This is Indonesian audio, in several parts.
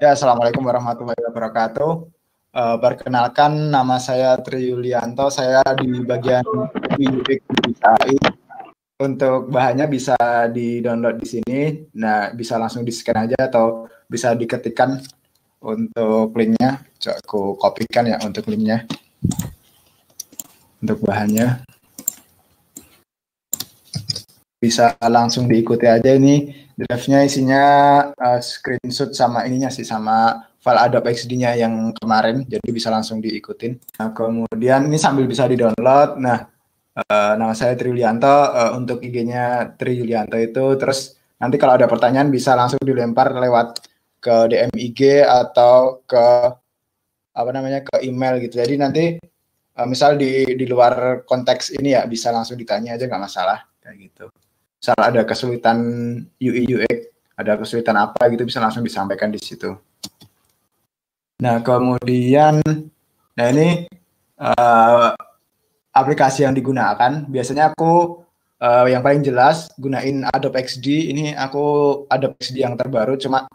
Ya, Assalamualaikum warahmatullahi wabarakatuh. Perkenalkan, nama saya Tri Yulianto. Saya di bagian UX di KAI. Untuk bahannya bisa di-download di sini. Nah, bisa langsung di-scan aja atau bisa diketikkan untuk linknya. Coba aku kopikan ya untuk linknya. Untuk bahannya. Bisa langsung diikuti aja ini. Drive-nya isinya screenshot sama ininya sih, sama file Adobe XD-nya yang kemarin, jadi bisa langsung diikutin. Nah, kemudian ini sambil bisa di-download. Nah, nama saya Tri Yulianto, untuk IG-nya Tri Yulianto itu, terus nanti kalau ada pertanyaan bisa langsung dilempar lewat ke DM IG atau ke ke email gitu. Jadi nanti misal di luar konteks ini ya bisa langsung ditanya aja, nggak masalah kayak gitu. Misal ada kesulitan UI UX, ada kesulitan apa gitu, bisa langsung disampaikan di situ. Nah, kemudian, ini aplikasi yang digunakan. Biasanya aku yang paling jelas gunain Adobe XD. Ini aku Adobe XD yang terbaru, cuma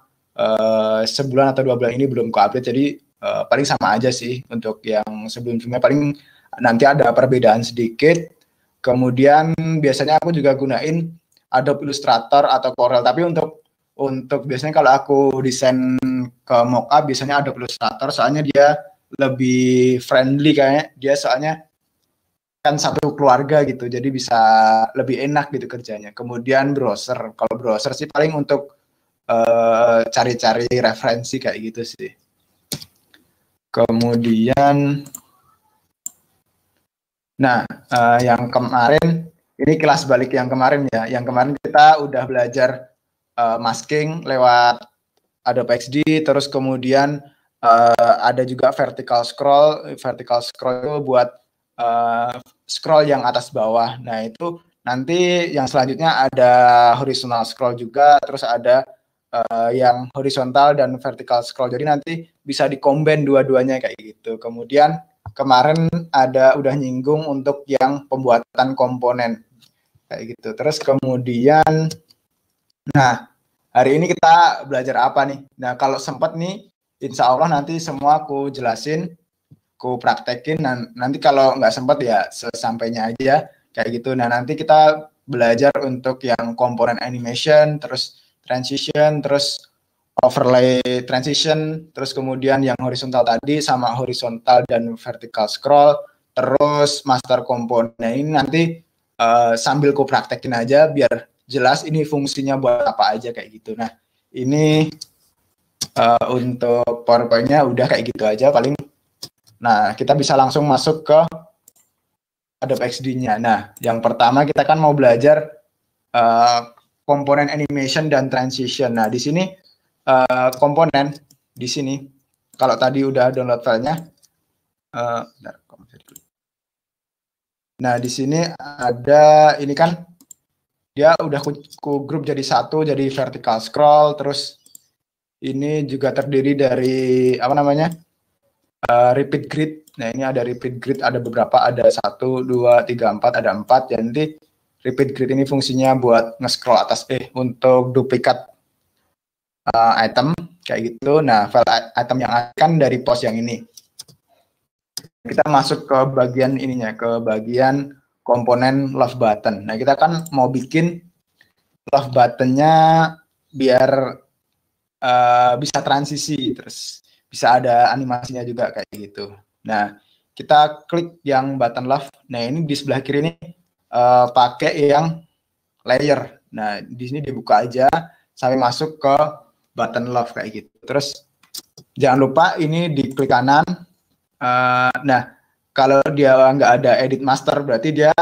sebulan atau 2 bulan ini belum ku-update, jadi paling sama aja sih. Untuk yang sebelum-sebelumnya paling nanti ada perbedaan sedikit. Kemudian biasanya aku juga gunain Adobe Illustrator atau Corel, tapi untuk biasanya kalau aku desain ke mockup biasanya Adobe Illustrator, soalnya dia lebih friendly kayaknya. Dia soalnya kan satu keluarga gitu, jadi bisa lebih enak gitu kerjanya. Kemudian browser, kalau browser sih paling untuk cari-cari referensi kayak gitu sih. Kemudian, nah yang kemarin, ini kelas balik yang kemarin ya. Yang kemarin kita udah belajar masking lewat Adobe XD, terus kemudian ada juga vertical scroll. Vertical scroll itu buat scroll yang atas bawah. Nah, itu nanti yang selanjutnya ada horizontal scroll juga, terus ada yang horizontal dan vertical scroll. Jadi nanti bisa di-combine dua-duanya kayak gitu. Kemudian kemarin udah nyinggung untuk yang pembuatan komponen kayak gitu. Terus kemudian, nah hari ini kita belajar apa nih? Nah, kalau sempat nih, insya Allah nanti semua aku jelasin, aku praktekin. Nanti kalau nggak sempat ya sesampainya aja kayak gitu. Nah, nanti kita belajar untuk yang komponen animation, terus transition, terus overlay transition, terus kemudian yang horizontal tadi sama horizontal dan vertical scroll, terus master komponen. Ini nanti sambil ku praktekin aja biar jelas ini fungsinya buat apa aja kayak gitu. Nah, ini untuk PowerPoint-nya udah kayak gitu aja paling. Nah, kita bisa langsung masuk ke Adobe XD-nya. Nah, yang pertama kita kan mau belajar komponen animation dan transition. Nah, di sini komponen di sini. Kalau tadi udah download filenya, nah di sini ada ini kan dia udah ku grup jadi satu, jadi vertical scroll. Terus ini juga terdiri dari repeat grid. Nah, ini ada repeat grid, ada beberapa, ada 1, 2, 3, 4, ada 4. Jadi repeat grid ini fungsinya buat nge-scroll atas untuk duplikat item kayak gitu. Nah, file item yang akan dari post yang ini. Kita masuk ke bagian ininya, ke bagian komponen love button. Nah, kita kan mau bikin love buttonnya biar bisa transisi, terus bisa ada animasinya juga kayak gitu. Nah, kita klik yang button love. Nah, ini di sebelah kiri ini pakai yang layer. Nah, di sini dibuka aja sampai masuk ke button love kayak gitu. Terus jangan lupa ini di klik kanan. Nah, kalau dia nggak ada edit master, berarti dia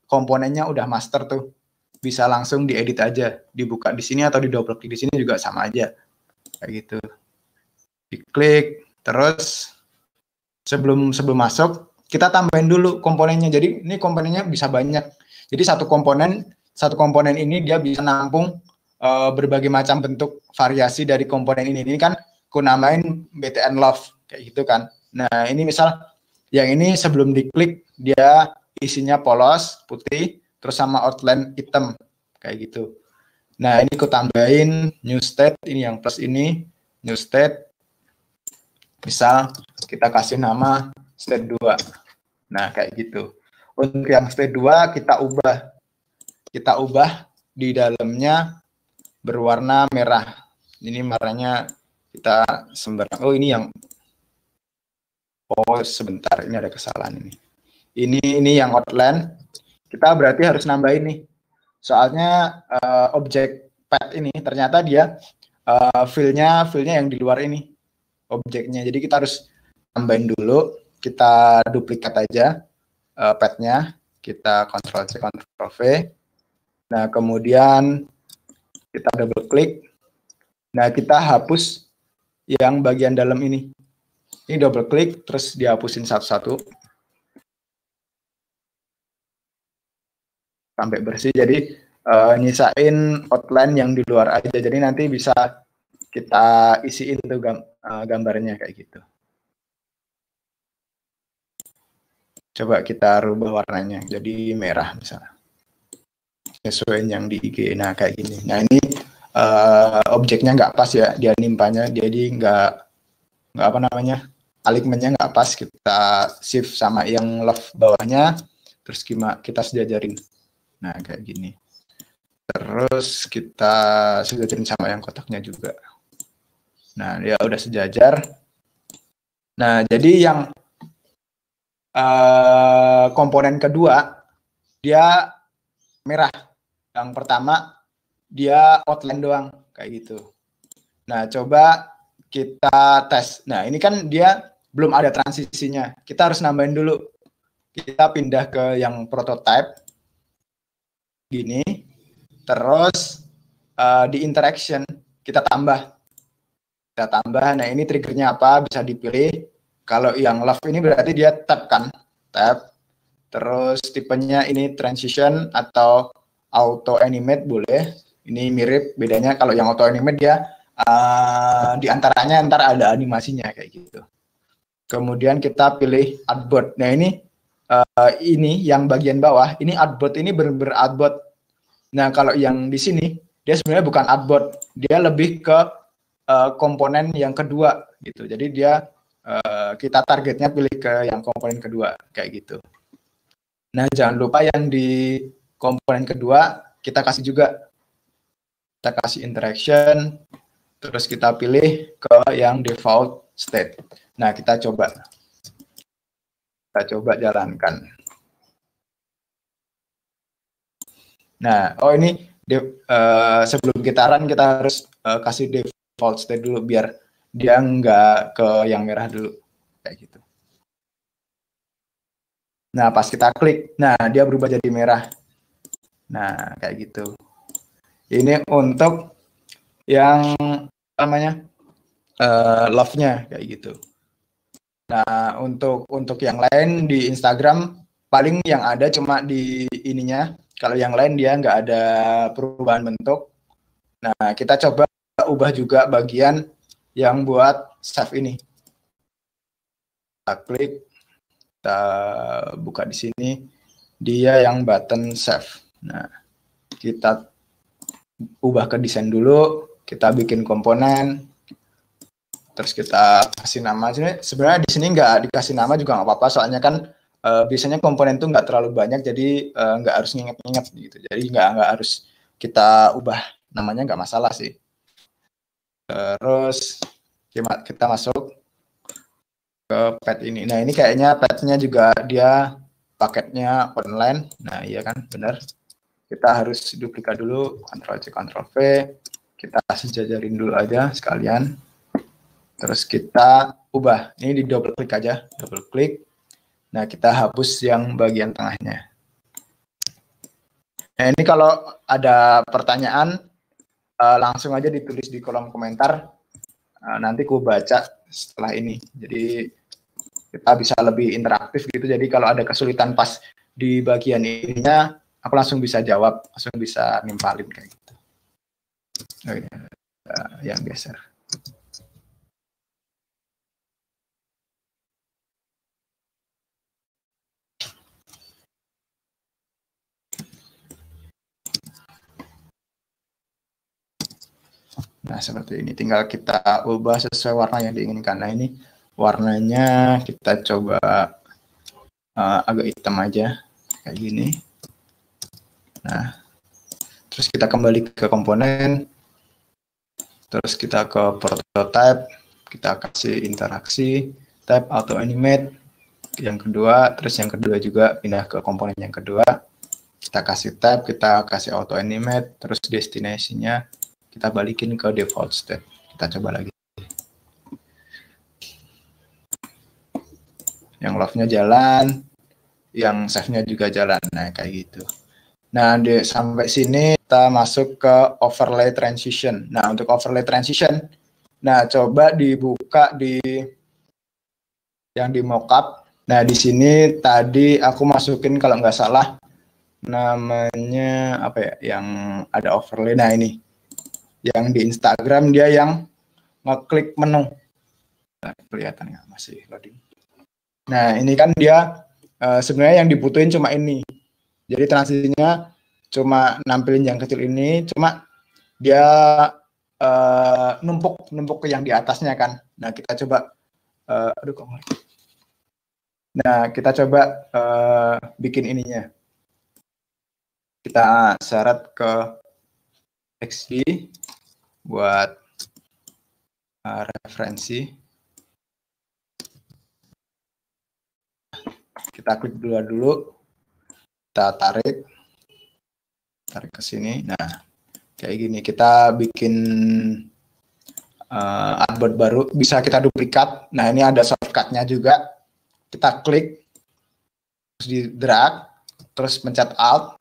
komponennya udah master tuh. Bisa langsung diedit aja, dibuka di sini atau di double klik di sini juga sama aja. Kayak gitu. Diklik, terus sebelum masuk, kita tambahin dulu komponennya. Jadi ini komponennya bisa banyak. Jadi satu komponen ini dia bisa nampung berbagai macam bentuk variasi dari komponen ini. Ini kan aku namain BTN Love kayak gitu kan. Nah, ini misal yang ini sebelum diklik dia isinya polos putih terus sama outline hitam kayak gitu. Nah, ini aku tambahin new state, ini yang plus ini new state, misal kita kasih nama state 2. Nah, kayak gitu. Untuk yang state 2 kita ubah di dalamnya berwarna merah. Ini warnanya kita sembarang. Oh, ini yang sebentar, ini ada kesalahan ini. Ini yang outline. Kita berarti harus nambahin nih. Soalnya objek pet ini ternyata dia fill-nya yang di luar ini objeknya. Jadi kita harus tambahin dulu. Kita duplikat aja pet-nya. Kita Ctrl C, Ctrl V. Nah, kemudian kita double klik. Nah, kita hapus yang bagian dalam ini. Ini double klik, terus dihapusin satu-satu. Sampai bersih. Jadi nyisain outline yang di luar aja. Jadi nanti bisa kita isiin tuh gambarnya kayak gitu. Coba kita rubah warnanya jadi merah misalnya. Sesuai yang di IG. Nah, kayak gini. Nah, ini objeknya nggak pas ya, dia nimpanya. Jadi nggak apa namanya, alignmentnya nggak pas. Kita shift sama yang left bawahnya, terus kita sejajarin. Nah, kayak gini. Terus kita sejajarin sama yang kotaknya juga. Nah, dia udah sejajar. Nah, jadi yang komponen kedua, dia merah. Yang pertama, dia outline doang, kayak gitu. Nah, coba kita tes. Nah, ini kan dia belum ada transisinya. Kita harus nambahin dulu. Kita pindah ke yang prototype. Gini. Terus di interaction kita tambah. Nah, ini triggernya apa? Bisa dipilih. Kalau yang love ini berarti dia tab kan? Tab. Terus tipenya ini transition atau auto animate boleh. Ini mirip, bedanya kalau yang auto animate dia di antaranya ntar ada animasinya kayak gitu. Kemudian kita pilih artboard. Nah, ini yang bagian bawah, ini artboard ini benar-benar artboard. Nah, kalau yang di sini dia sebenarnya bukan artboard, dia lebih ke komponen yang kedua gitu. Jadi dia kita targetnya pilih ke yang komponen kedua kayak gitu. Nah, jangan lupa yang di komponen kedua kita kasih juga, kita kasih interaction, terus kita pilih ke yang default state. Nah, kita coba jalankan. Nah, ini sebelum kita run kita harus kasih default state dulu biar dia nggak ke yang merah dulu kayak gitu. Nah, pas kita klik, nah dia berubah jadi merah. Nah, kayak gitu. Ini untuk yang namanya love-nya kayak gitu. Nah, untuk yang lain di Instagram paling yang ada cuma di ininya. Kalau yang lain dia nggak ada perubahan bentuk. Nah, kita coba ubah juga bagian yang buat save ini. Kita klik, kita buka di sini, dia yang button save. Nah, kita ubah ke desain dulu, kita bikin komponen, terus kita kasih nama. Sebenarnya di sini nggak dikasih nama juga nggak apa-apa, soalnya kan biasanya komponen itu nggak terlalu banyak, jadi nggak harus nginget-nginget gitu. Jadi nggak harus kita ubah namanya, nggak masalah sih. Terus kita masuk ke pet ini. Nah, ini kayaknya petnya juga dia paketnya online. Nah, iya kan, benar. Kita harus duplikat dulu, Ctrl C, Ctrl V. Kita sejajarin dulu aja sekalian. Terus kita ubah. Ini di double klik aja, double klik. Nah, kita hapus yang bagian tengahnya. Nah, ini kalau ada pertanyaan, langsung aja ditulis di kolom komentar. Nanti aku baca setelah ini. Jadi kita bisa lebih interaktif gitu. Jadi kalau ada kesulitan pas di bagian ininya, aku langsung bisa jawab, langsung bisa nimpalin kayak gitu. Oh, iya. Yang geser. Nah, seperti ini. Tinggal kita ubah sesuai warna yang diinginkan. Nah, ini warnanya kita coba agak hitam aja, kayak gini. Nah, terus kita kembali ke komponen. Terus kita ke prototype. Kita kasih interaksi, type auto animate. Yang kedua, terus yang kedua juga pindah ke komponen yang kedua. Kita kasih type, kita kasih auto animate, terus destinasinya kita balikin ke default state. Kita coba lagi. Yang love-nya jalan, yang save-nya juga jalan. Nah, kayak gitu. Nah, sampai sini kita masuk ke overlay transition. Nah, untuk overlay transition, nah coba dibuka di yang di mockup. Nah, di sini tadi aku masukin kalau nggak salah namanya apa ya, yang ada overlay. Nah, ini yang di Instagram dia yang ngeklik menu. Nah, kelihatan nggak, masih loading. Nah, ini kan dia sebenarnya yang dibutuhin cuma ini. Jadi transisinya cuma nampilin yang kecil ini, cuma dia numpuk ke yang di atasnya kan. Nah, kita coba Nah, kita coba bikin ininya. Kita syarat ke XD buat referensi. Kita klik dulu, kita tarik ke sini. Nah, kayak gini. Kita bikin artboard baru. Bisa kita duplikat. Nah, ini ada shortcut-nya juga. Kita klik, terus di drag, terus pencet Alt.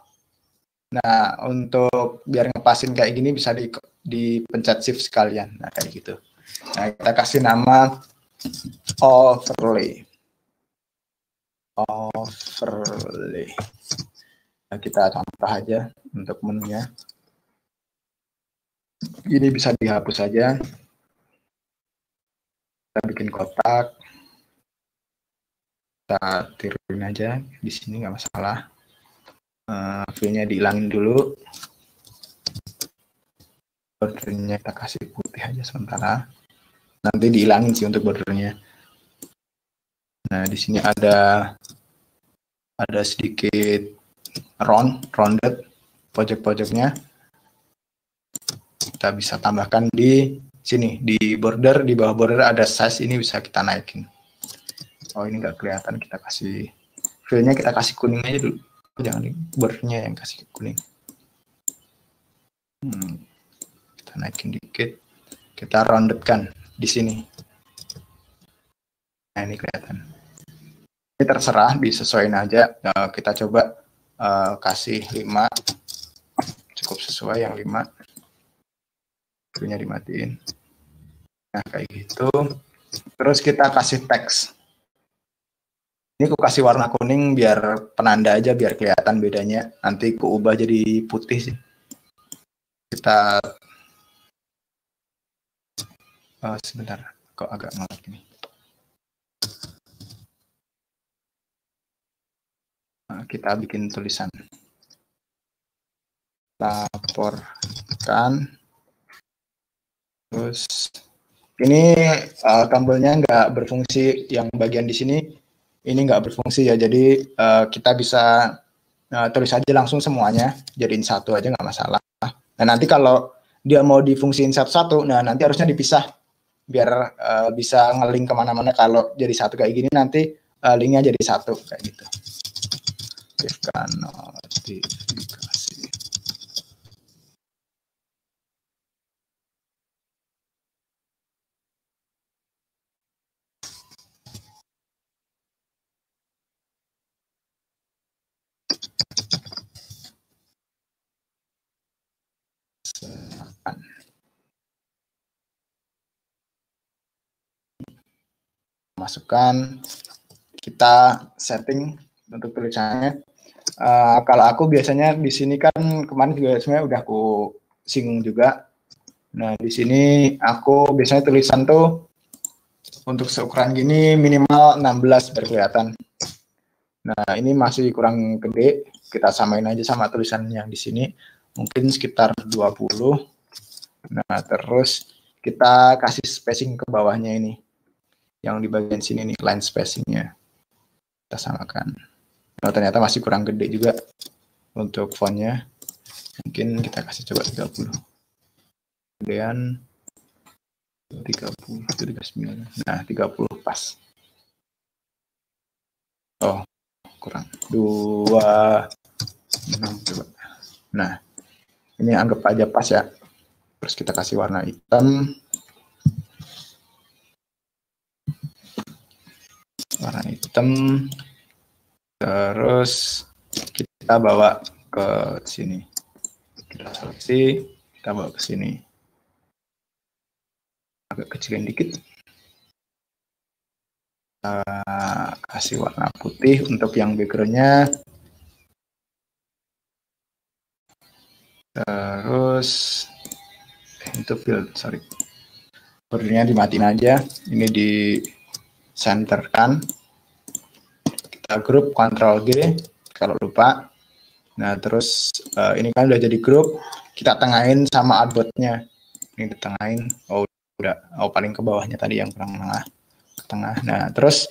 Nah, untuk biar ngepasin kayak gini bisa dipencet Shift sekalian. Nah, kayak gitu. Nah, kita kasih nama overlay. Nah, kita contoh aja untuk menunya. Ini bisa dihapus aja. Kita bikin kotak. Kita tiruin aja di sini, nggak masalah. Fill-nya dihilangin dulu. Bordernya kita kasih putih aja sementara. Nanti dihilangin sih untuk bordernya. Nah, di sini ada sedikit rounded pojok-pojoknya. Kita bisa tambahkan di sini, di border, di bawah border ada size, ini bisa kita naikin. Oh, ini nggak kelihatan, kita kasih fill-nya, kita kasih kuning aja dulu. Jangan bordernya yang kasih kuning. Kita naikin dikit, kita roundedkan di sini. Nah, ini kelihatan. Ini terserah, disesuaikan aja. Kita coba kasih 5, cukup sesuai yang 5. Fill-nya dimatiin. Nah, kayak gitu. Terus kita kasih teks. Ini aku kasih warna kuning biar penanda aja, biar kelihatan bedanya. Nanti aku ubah jadi putih sih. Kita sebentar, kok agak ngelag ini. Kita bikin tulisan. Laporkan. Terus ini tombolnya nggak berfungsi, yang bagian di sini ini nggak berfungsi ya, jadi kita bisa tulis aja langsung semuanya, jadiin satu aja nggak masalah. Nah, nanti kalau dia mau difungsiin satu-satu, nah nanti harusnya dipisah biar bisa ngelink kemana-mana. Kalau jadi satu kayak gini, nanti linknya jadi satu kayak gitu. Aktifkan notifikasi. Masukkan, kita setting untuk tulisannya. Kalau aku biasanya di sini kan kemarin juga sebenarnya udah aku singgung juga. Nah, di sini aku biasanya tulisan tuh untuk seukuran gini minimal 16 biar kelihatan. Nah, ini masih kurang gede, kita samain aja sama tulisan yang di sini. Mungkin sekitar 20. Nah, terus kita kasih spacing ke bawahnya ini. Yang di bagian sini nih, line spacingnya. Kita samakan. Oh, ternyata masih kurang gede juga untuk fontnya. Mungkin kita kasih coba 30. Kemudian 30, 39. Nah, 30 pas. Oh, kurang. 26 coba. Nah, ini anggap aja pas ya. Terus kita kasih warna hitam. Warna hitam. Terus kita bawa ke sini. Kita seleksi, kita bawa ke sini. Agak kecilin dikit. Kita kasih warna putih untuk yang background-nya. Terus itu fill, sorry. Bordernya dimatiin aja. Ini di centerkan. Kita grup Ctrl G kalau lupa. Nah, terus ini kan udah jadi grup, kita tengahin sama artboard-nya. Ini ditengahin. Oh, udah. Oh, paling ke bawahnya tadi yang kurang tengah. Ke tengah. Nah, terus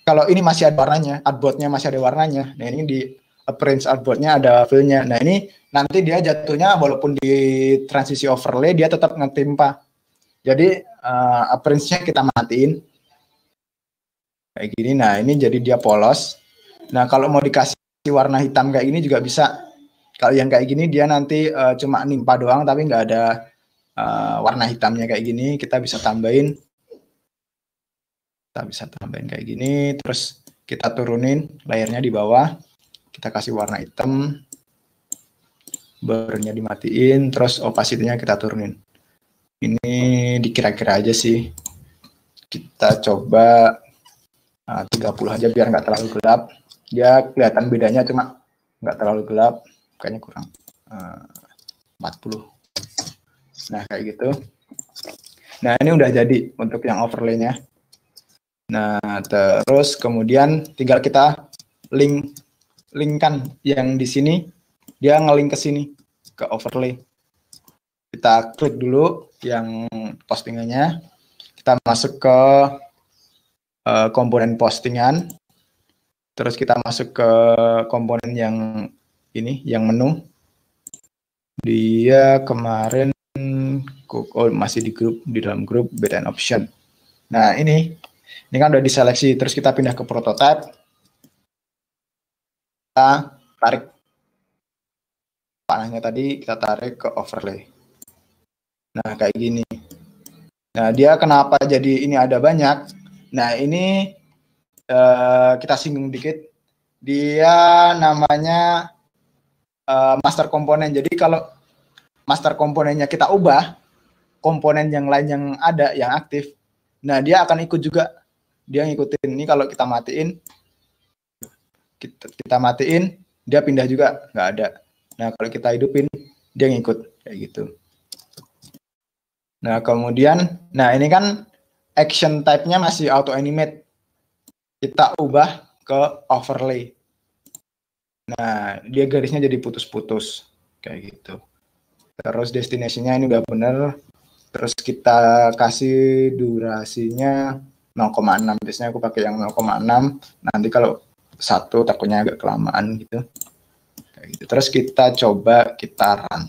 kalau ini masih ada warnanya, artboard-nya masih ada warnanya. Nah, ini di appearance artboard-nya ada fill-nya. Nah, ini nanti dia jatuhnya walaupun di transisi overlay dia tetap ngetimpa. Jadi appearance-nya kita matiin. Kayak gini. Nah, ini jadi dia polos. Nah, kalau mau dikasih warna hitam kayak gini juga bisa. Kalau yang kayak gini dia nanti cuma nimpa doang tapi nggak ada warna hitamnya kayak gini. Kita bisa tambahin. Kita bisa tambahin kayak gini. Terus kita turunin layernya di bawah. Kita kasih warna hitam. Blurnya dimatiin. Terus opacity-nya kita turunin. Ini dikira-kira aja sih. Kita coba 30 aja biar nggak terlalu gelap. Dia kelihatan bedanya cuma nggak terlalu gelap, kayaknya kurang 40. Nah, kayak gitu. Nah, ini udah jadi untuk yang overlay-nya. Nah, terus kemudian tinggal kita linkkan yang di sini, dia ngelink ke sini, ke overlay. Kita klik dulu yang postingannya, kita masuk ke komponen postingan, terus kita masuk ke komponen yang ini, yang menu. Dia kemarin masih di dalam grup beta and option. Nah, ini kan udah diseleksi, terus kita pindah ke prototype. Kita tarik panahnya tadi, kita tarik ke overlay. Nah, kayak gini. Nah, dia kenapa jadi ini ada banyak? Nah, ini kita singgung dikit. Dia namanya master komponen. Jadi kalau master komponennya kita ubah, komponen yang lain yang ada, yang aktif, nah dia akan ikut juga. Dia ngikutin. Ini kalau kita matiin, kita matiin, dia pindah juga, nggak ada. Nah, kalau kita hidupin, dia ngikut, kayak gitu. Nah, kemudian, nah ini kan action type-nya masih auto animate. Kita ubah ke overlay. Nah, dia garisnya jadi putus-putus, kayak gitu. Terus destination-nya ini udah bener. Terus kita kasih durasinya 0,6. Biasanya aku pakai yang 0,6. Nanti kalau 1 takutnya agak kelamaan gitu. Kayak gitu. Terus kita coba kita run.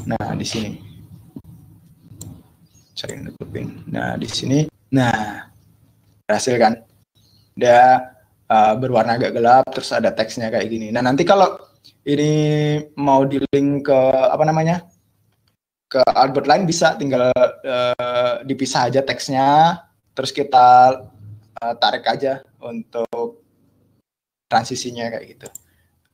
Nah, di sini. Cari nutupin. Nah, di sini. Nah, berhasil kan? Dia berwarna agak gelap, terus ada teksnya kayak gini. Nah, nanti kalau ini mau di link ke apa namanya, ke artboard lain bisa, tinggal dipisah aja teksnya, terus kita tarik aja untuk transisinya kayak gitu.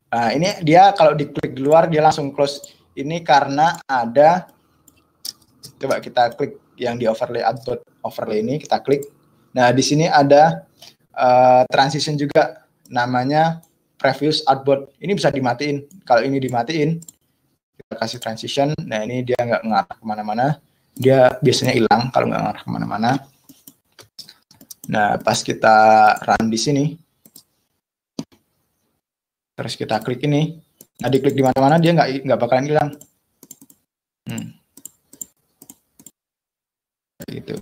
Nah, ini dia kalau diklik di luar dia langsung close. Ini karena ada, coba kita klik yang di overlay artboard overlay ini, kita klik. Nah, di sini ada transition juga, namanya previous artboard. Ini bisa dimatiin. Kalau ini dimatiin, kita kasih transition. Nah, ini dia nggak ngarah kemana-mana. Dia biasanya hilang kalau nggak ngarah kemana-mana. Nah, pas kita run di sini, Terus kita klik ini. Nah, diklik di mana-mana dia nggak bakalan hilang. Gitu.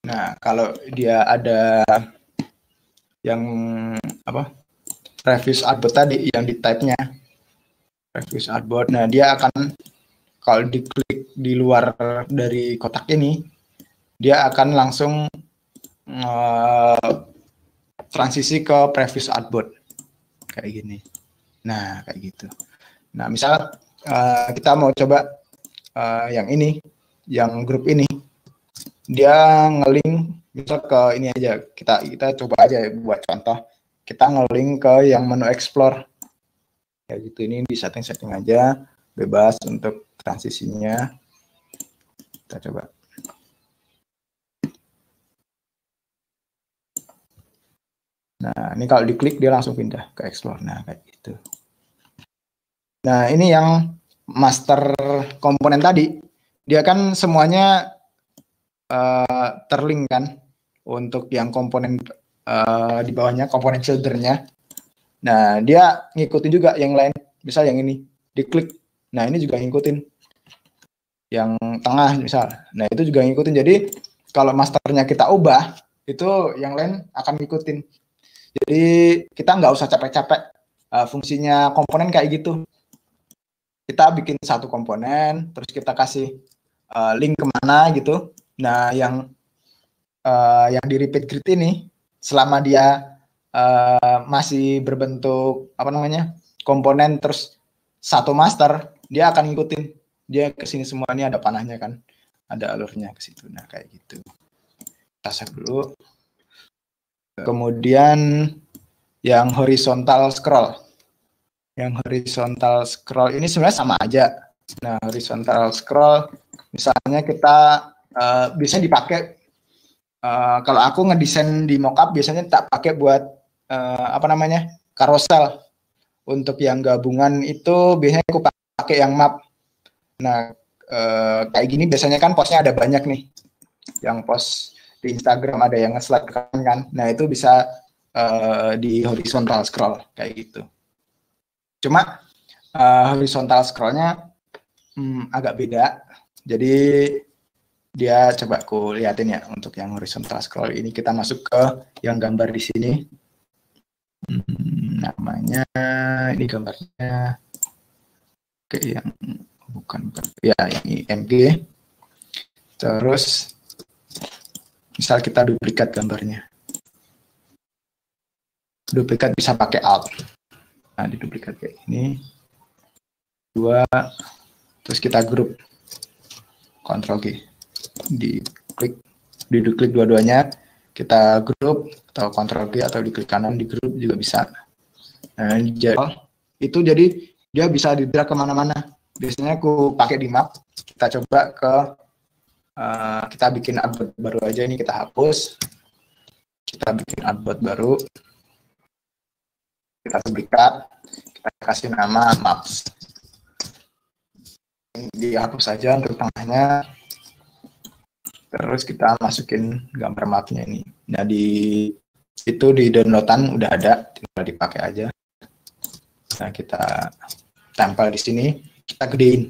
Nah, kalau dia ada yang apa? Previous artboard tadi yang di type-nya. Previous artboard. Nah, dia akan kalau diklik di luar dari kotak ini, dia akan langsung transisi ke previous artboard kayak gini. Nah, kayak gitu. Nah, misal kita mau coba yang ini, yang grup ini, dia ngelink misal ke ini aja. Kita coba aja buat contoh. Kita ngelink ke yang menu explore. Kayak gitu. Ini di setting aja, bebas untuk transisinya. Kita coba. Nah, ini kalau diklik dia langsung pindah ke explore. Nah, kayak gitu. Nah, ini yang master komponen tadi. Dia kan semuanya terlink kan untuk yang komponen di bawahnya, komponen childernya. Nah, dia ngikutin juga yang lain. Misal yang ini, diklik. Nah, ini juga ngikutin. Yang tengah misal. Nah, itu juga ngikutin. Jadi, kalau masternya kita ubah, itu yang lain akan ngikutin. Jadi, kita nggak usah capek-capek. Fungsinya komponen kayak gitu. Kita bikin satu komponen, terus kita kasih link kemana gitu. Nah, yang di repeat grid ini, selama dia masih berbentuk apa namanya komponen terus satu master, dia akan ngikutin. Dia ke sini semua, ini ada panahnya kan, ada alurnya ke situ. Nah, kayak gitu. Kita save dulu. Kemudian yang horizontal scroll. Yang horizontal scroll ini sebenarnya sama aja. Nah, horizontal scroll misalnya kita biasanya dipakai kalau aku ngedesain di mockup biasanya tak pakai buat apa namanya carousel. Untuk yang gabungan itu biasanya aku pakai yang map. Nah, kayak gini biasanya kan postnya ada banyak nih. Yang post di Instagram ada yang nge-slide kan. Nah, itu bisa di horizontal scroll kayak gitu. Cuma horizontal scrollnya agak beda. Jadi dia coba aku liatin ya untuk yang horizontal scroll ini. Kita masuk ke yang gambar di sini. Namanya ini gambarnya kayak yang bukan ya yang IMG. Terus misal kita duplikat gambarnya. Duplikat bisa pakai alt. Nah, diduplikat kayak ini. Dua, terus kita grup. Ctrl G. Diklik dua-duanya. Kita grup atau Ctrl G atau diklik kanan di grup juga bisa. Nah, itu jadi dia bisa di-drag kemana-mana. Biasanya aku pakai di map. Kita coba ke kita bikin artboard baru aja ini, kita hapus. Kita bikin artboard baru. Kita duplikat. Kita kasih nama maps. Dihapus saja untuk tengahnya. Terus kita masukin gambar mapnya ini. Nah, itu di downloadan udah ada, tinggal dipakai aja. Nah, kita tempel di sini, kita gedein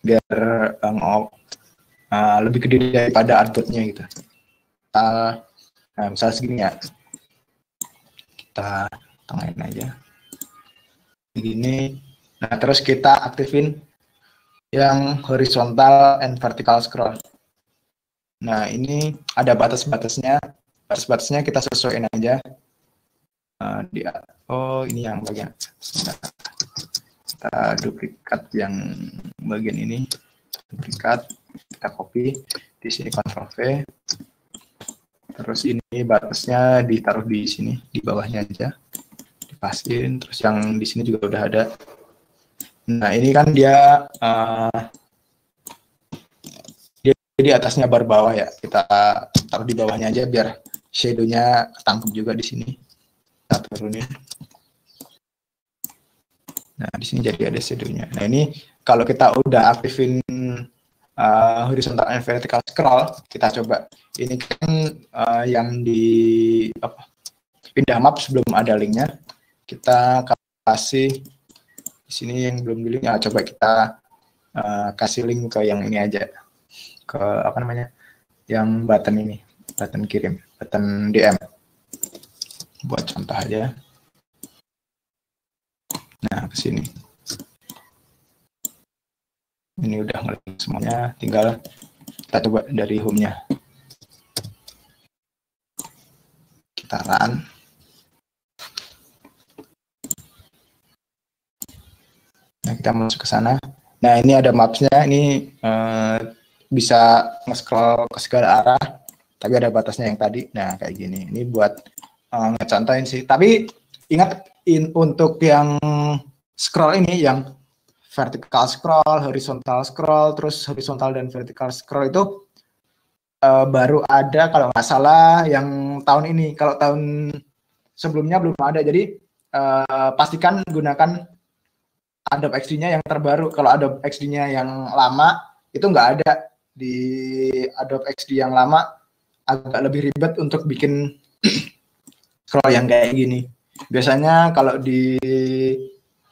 biar lebih gede daripada artboardnya gitu. Nah, misalnya segini ya, kita tengahin aja begini. Nah, terus kita aktifin yang horizontal and vertical scroll. Nah, ini ada batas-batasnya. Batas-batasnya kita sesuaiin aja. Ini yang bagian. Kita duplikat yang bagian ini. Duplikat. Kita copy. Di sini Ctrl V. Terus ini batasnya ditaruh di sini. Di bawahnya aja. Dipasin. Terus yang di sini juga udah ada. Nah, ini kan dia di atasnya bar bawah ya, kita taruh di bawahnya aja biar shadow-nya ketangkep juga di sini. Kita turunin. Nah, di sini jadi ada shadow-nya. Nah, ini kalau kita udah aktifin horizontal and vertical scroll, kita coba. Ini kan yang di pindah map sebelum ada linknya. Kita kasih di sini yang belum di link, ya coba kita kasih link ke yang ini aja, ke apa namanya, yang button ini, button kirim, button DM, buat contoh aja. Nah, ke sini. Ini udah ngelik semuanya, tinggal kita coba dari home-nya. Kita run. Nah, kita masuk ke sana. Nah, ini ada maps-nya, ini bisa nge-scroll ke segala arah, tapi ada batasnya yang tadi. Nah, kayak gini. Ini buat ngecontohin sih. Tapi ingat, untuk yang scroll ini, yang vertical scroll, horizontal scroll, terus horizontal dan vertical scroll itu baru ada kalau nggak salah yang tahun ini. Kalau tahun sebelumnya belum ada. Jadi pastikan gunakan Adobe XD-nya yang terbaru. Kalau Adobe XD-nya yang lama itu nggak ada. Di Adobe XD yang lama agak lebih ribet untuk bikin scroll yang kayak gini. Biasanya kalau di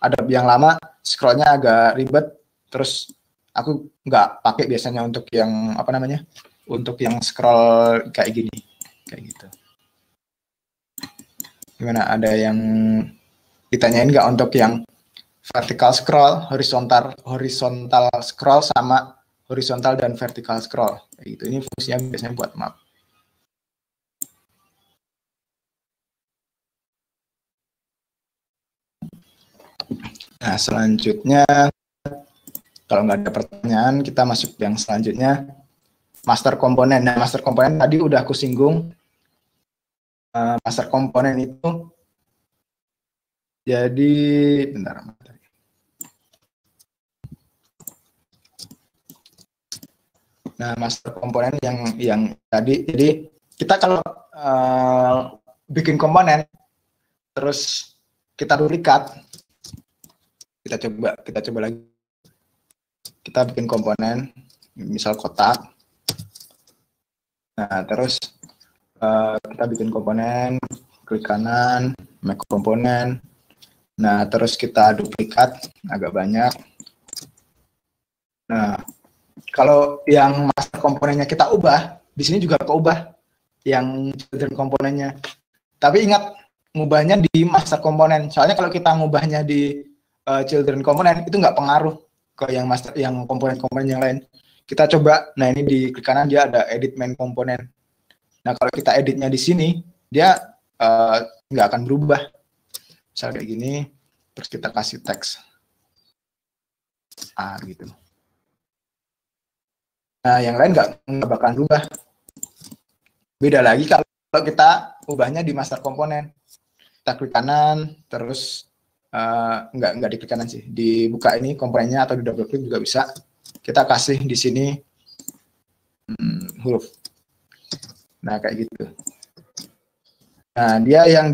Adobe yang lama scrollnya agak ribet. Terus aku nggak pakai biasanya untuk yang apa namanya, untuk yang scroll kayak gini, kayak gitu. Gimana? Ada yang ditanyain nggak untuk yang vertical scroll, horizontal scroll sama horizontal dan vertical scroll. Kayak gitu. Ini fungsinya biasanya buat map. Nah, selanjutnya kalau nggak ada pertanyaan, kita masuk yang selanjutnya, master komponen. Nah, master komponen tadi udah aku singgung. Master komponen itu jadi, bentar. Nah, master komponen yang tadi, jadi kita kalau bikin komponen terus kita duplikat, kita coba lagi, kita bikin komponen misal kotak. Nah, terus kita bikin komponen, klik kanan, make komponen. Nah, terus kita duplikat agak banyak. Nah, kalau yang master komponennya kita ubah, di sini juga keubah yang children komponennya. Tapi ingat, ngubahnya di master komponen. Soalnya kalau kita ngubahnya di children komponen itu nggak pengaruh ke yang master, yang komponen-komponen yang lain. Kita coba. Nah, ini di klik kanan dia ada edit main komponen. Nah, kalau kita editnya di sini, dia nggak akan berubah. Misal kayak gini, terus kita kasih teks gitu. Nah, yang lain nggak bakal berubah. Beda lagi kalau kita ubahnya di master komponen. Kita klik kanan, terus nggak di klik kanan sih, dibuka ini komponennya atau di double klik juga bisa. Kita kasih di sini huruf. Nah, kayak gitu. Nah, dia yang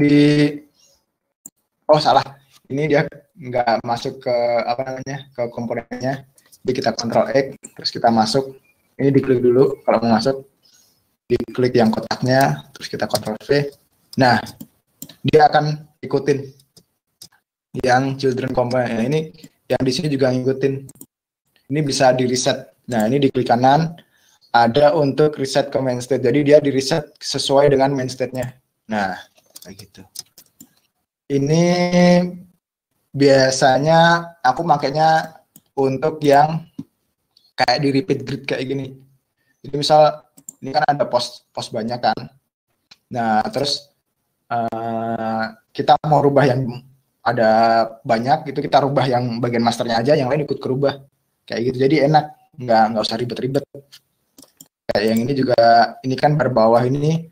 salah. Ini dia nggak masuk ke apa namanya, ke komponennya. Jadi kita Ctrl X, terus kita masuk. Ini diklik dulu kalau mau masuk, diklik yang kotaknya, terus kita Ctrl V. Nah, dia akan ikutin yang children component. Nah, ini yang di sini juga ngikutin. Ini bisa di reset. Nah, ini diklik kanan, ada untuk reset ke main state. Jadi dia di reset sesuai dengan main state-nya. Nah, kayak gitu. Ini biasanya aku makainya untuk yang kayak di repeat grid kayak gini. Jadi misal ini kan ada pos banyak kan. Nah, terus kita mau rubah yang ada banyak, itu kita rubah yang bagian masternya aja, yang lain ikut kerubah. Kayak gitu. Jadi enak, nggak usah ribet-ribet. Kayak yang ini juga, ini kan berbawah ini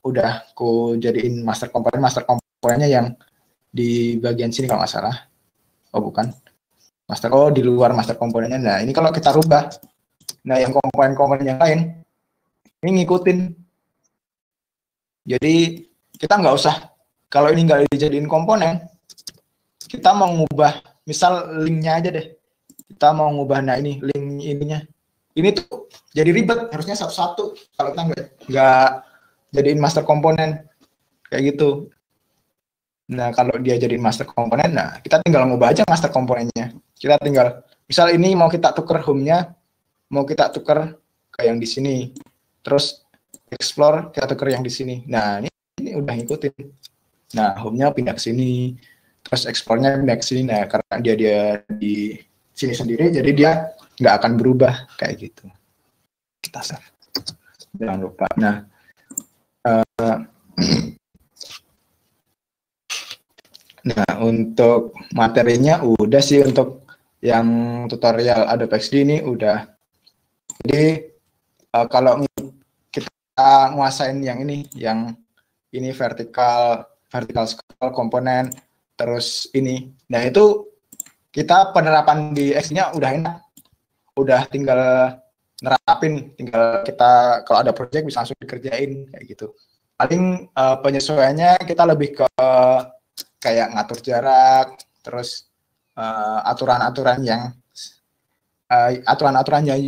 udah aku jadiin master komponennya yang di bagian sini kalau nggak salah. Oh, bukan. Di luar master komponennya. Nah, ini kalau kita rubah, nah yang komponen-komponen yang lain ini ngikutin. Jadi kita nggak usah, kalau ini nggak dijadiin komponen, kita mau ngubah, misal linknya aja deh. Kita mau ngubah, nah ini link ininya. Ini tuh jadi ribet, harusnya satu-satu. Kalau kita nggak jadiin master komponen kayak gitu. Nah, kalau dia jadi master komponen, nah kita tinggal ngubah aja master komponennya. Kita tinggal, misal ini mau kita tuker home-nya, mau kita tuker ke yang di sini. Terus explore, kita tuker yang di sini. Nah, ini udah ngikutin. Nah, home-nya pindah ke sini. Terus explore-nya pindah ke sini. Nah, karena dia di sini sendiri, jadi dia nggak akan berubah kayak gitu. Kita save. Jangan lupa. Nah, nah, untuk materinya udah sih, untuk yang tutorial Adobe XD ini udah. Jadi kalau kita nguasain yang ini vertikal scroll komponen, terus ini. Nah, itu kita penerapan di XD-nya udah enak. Udah tinggal nerapin, tinggal kita kalau ada project bisa langsung dikerjain kayak gitu. Paling penyesuaiannya kita lebih ke kayak ngatur jarak, terus aturan-aturan yang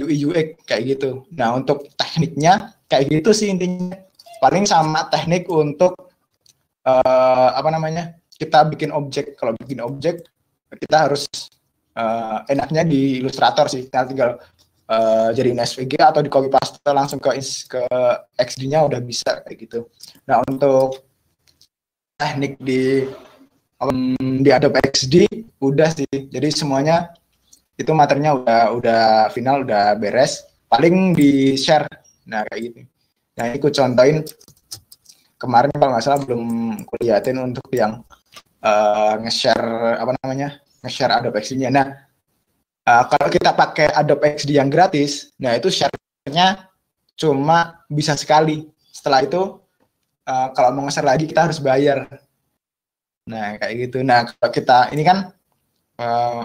UI UX kayak gitu. Nah, untuk tekniknya kayak gitu sih intinya. Paling sama teknik untuk kita bikin objek. Kalau bikin objek kita harus enaknya di Illustrator sih. Kita tinggal jadiin SVG atau di copy paste langsung ke XD-nya udah bisa kayak gitu. Nah, untuk teknik di Adobe XD udah sih. Jadi semuanya itu materinya udah final, udah beres. Paling di share. Nah, kayak gitu. Nah, ini aku contohin kemarin kalau nggak salah belum kuliatin untuk yang nge-share nge-share Adobe XD-nya. Nah, kalau kita pakai Adobe XD yang gratis, nah itu share-nya cuma bisa sekali. Setelah itu kalau mau nge-share lagi kita harus bayar. Nah, kayak gitu. Nah, kalau kita ini kan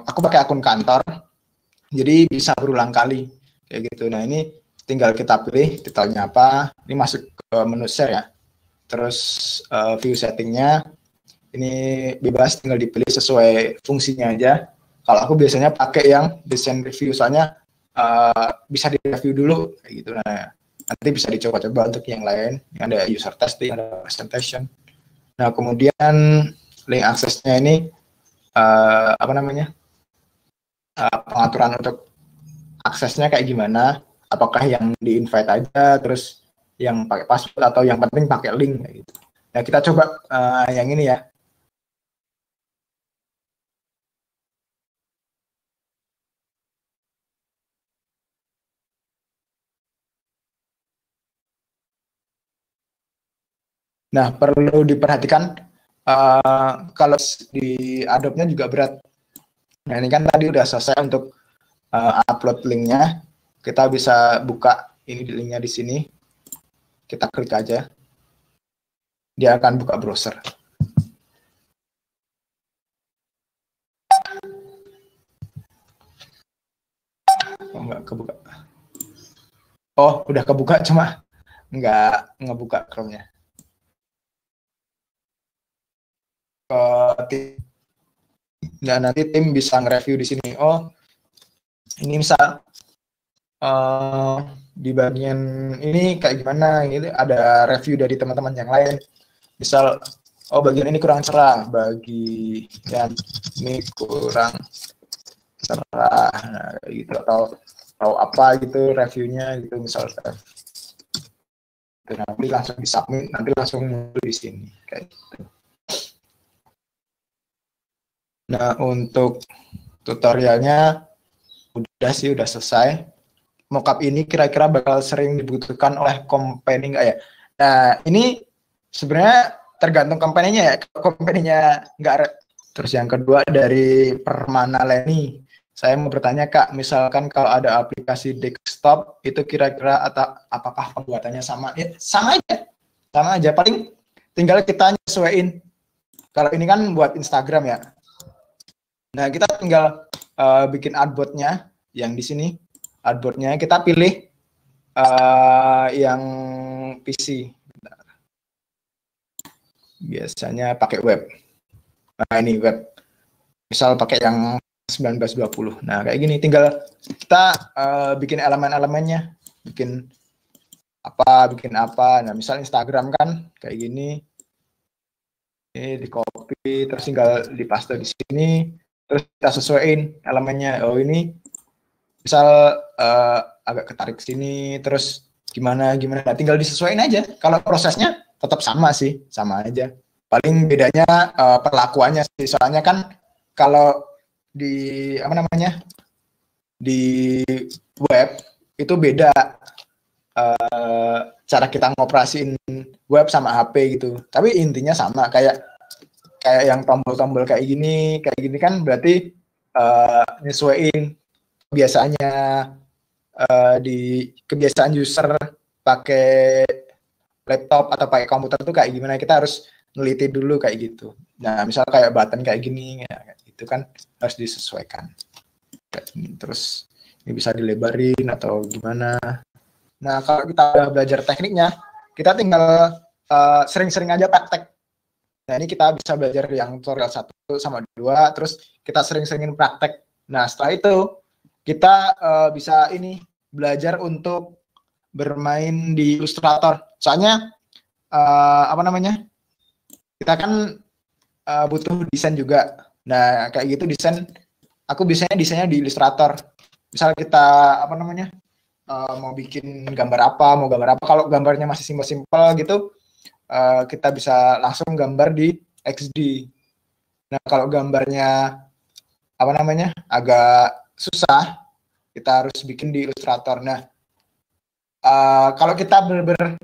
aku pakai akun kantor, jadi bisa berulang kali kayak gitu. Nah, ini tinggal kita pilih titelnya apa. Ini masuk ke menu share ya. Terus view settingnya ini bebas, tinggal dipilih sesuai fungsinya aja. Kalau aku biasanya pakai yang desain review, soalnya bisa di-review dulu kayak gitu. Nah, nanti bisa dicoba-coba untuk yang lain, yang ada user testing, ada presentation. Nah, kemudian link aksesnya ini pengaturan untuk aksesnya kayak gimana, apakah yang di-invite aja, terus yang pakai password, atau yang penting pakai link kayak gitu. Nah, kita coba yang ini ya. Nah, perlu diperhatikan kalau di Adobe-nya juga berat. Nah, ini kan tadi udah selesai untuk upload linknya. Kita bisa buka ini linknya di sini. Kita klik aja. Dia akan buka browser. Oh, nggak kebuka. Oh, udah kebuka, cuma nggak ngebuka Chrome-nya. Nah, nanti tim bisa nge-review di sini. Oh, ini misal di bagian ini kayak gimana, gitu ada review dari teman-teman yang lain. Misal, oh bagian ini kurang cerah, bagian ini kurang cerah, nah, gitu, atau apa gitu reviewnya gitu, misal nanti langsung disubmit, nanti langsung muncul di sini kayak gitu. Nah, untuk tutorialnya udah sih, udah selesai. Mockup ini kira-kira bakal sering dibutuhkan oleh company nggak ya? Nah, ini sebenarnya tergantung company-nya ya. Kalau company-nya nggak. Terus yang kedua dari Permana Leni. Saya mau bertanya Kak, misalkan kalau ada aplikasi desktop, itu kira-kira apakah pembuatannya sama? Ya, sama aja. Paling tinggal kita nyesuaiin. Kalau ini kan buat Instagram ya. Nah, kita tinggal bikin artboard-nya yang di sini. Artboard-nya kita pilih yang PC. Biasanya pakai web. Nah, ini web. Misal pakai yang 1920. Nah, kayak gini, tinggal kita bikin elemen-elemennya. Bikin apa. Nah, misal Instagram kan kayak gini. Ini di copy, terus tinggal di paste di sini, terus kita sesuaiin elemennya. Oh ini misal agak ketarik sini, terus gimana, nah, tinggal disesuaiin aja. Kalau prosesnya tetap sama sih, sama aja. Paling bedanya perlakuannya sih, soalnya kan kalau di apa namanya di web itu beda cara kita ngoperasiin web sama HP gitu. Tapi intinya sama, kayak yang tombol-tombol kayak gini kan berarti nyesuaiin kebiasaannya di kebiasaan user pakai laptop atau pakai komputer tuh kayak gimana, kita harus neliti dulu kayak gitu. Nah, misal kayak button kayak gini ya, itu kan harus disesuaikan. Terus ini bisa dilebarin atau gimana. Nah, kalau kita udah belajar tekniknya, kita tinggal sering-sering aja praktek. Nah, ini kita bisa belajar yang tutorial 1 sama 2, terus kita sering-seringin praktek. Nah, setelah itu kita bisa ini belajar untuk bermain di Illustrator. Soalnya apa namanya? Kita kan butuh desain juga. Nah, kayak gitu desain, aku biasanya desainnya di Illustrator. Misal kita apa namanya? Mau bikin gambar apa, kalau gambarnya masih simpel-simpel gitu, kita bisa langsung gambar di XD. Nah, kalau gambarnya apa namanya agak susah, kita harus bikin di Illustrator. Nah, kalau kita benar-benar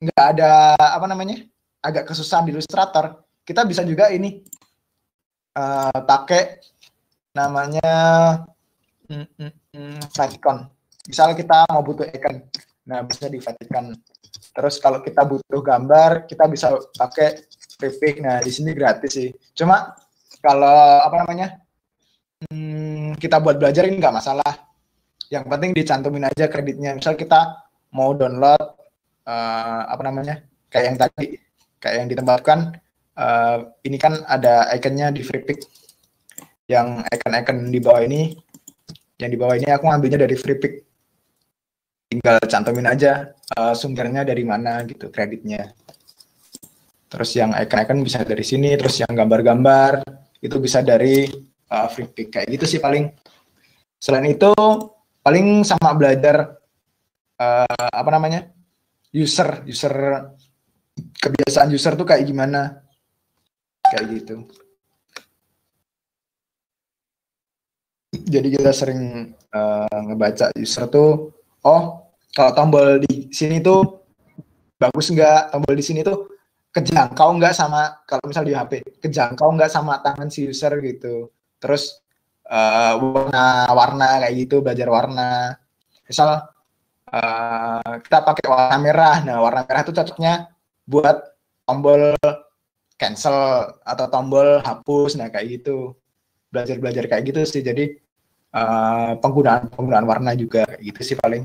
nggak ada apa namanya agak kesusahan di Illustrator, kita bisa juga ini pakai namanya favicon. Misal kita mau butuh icon, nah bisa di favicon. Terus kalau kita butuh gambar, kita bisa pakai Freepik. Nah, di sini gratis sih. Cuma kalau apa namanya kita buat belajar ini nggak masalah. Yang penting dicantumin aja kreditnya. Misal kita mau download apa namanya kayak yang tadi, kayak yang ditambahkan, ini kan ada ikonnya di Freepik. Yang icon-icon di bawah ini, yang di bawah ini aku ngambilnya dari Freepik. Tinggal cantumin aja sumbernya dari mana gitu, kreditnya. Terus yang icon-icon bisa dari sini, terus yang gambar-gambar itu bisa dari Freepik. Kayak gitu sih paling. Selain itu paling sama belajar apa namanya user kebiasaan user tuh kayak gimana, kayak gitu. Jadi kita sering ngebaca user tuh, oh kalau tombol di sini tuh bagus nggak, tombol di sini tuh kejangkau nggak sama, kalau misal di HP kejangkau nggak sama tangan si user gitu. Terus warna kayak gitu, belajar warna. Misal kita pakai warna merah, nah warna merah itu cocoknya buat tombol cancel atau tombol hapus. Nah kayak gitu, belajar kayak gitu sih. Jadi penggunaan warna juga kayak gitu sih paling.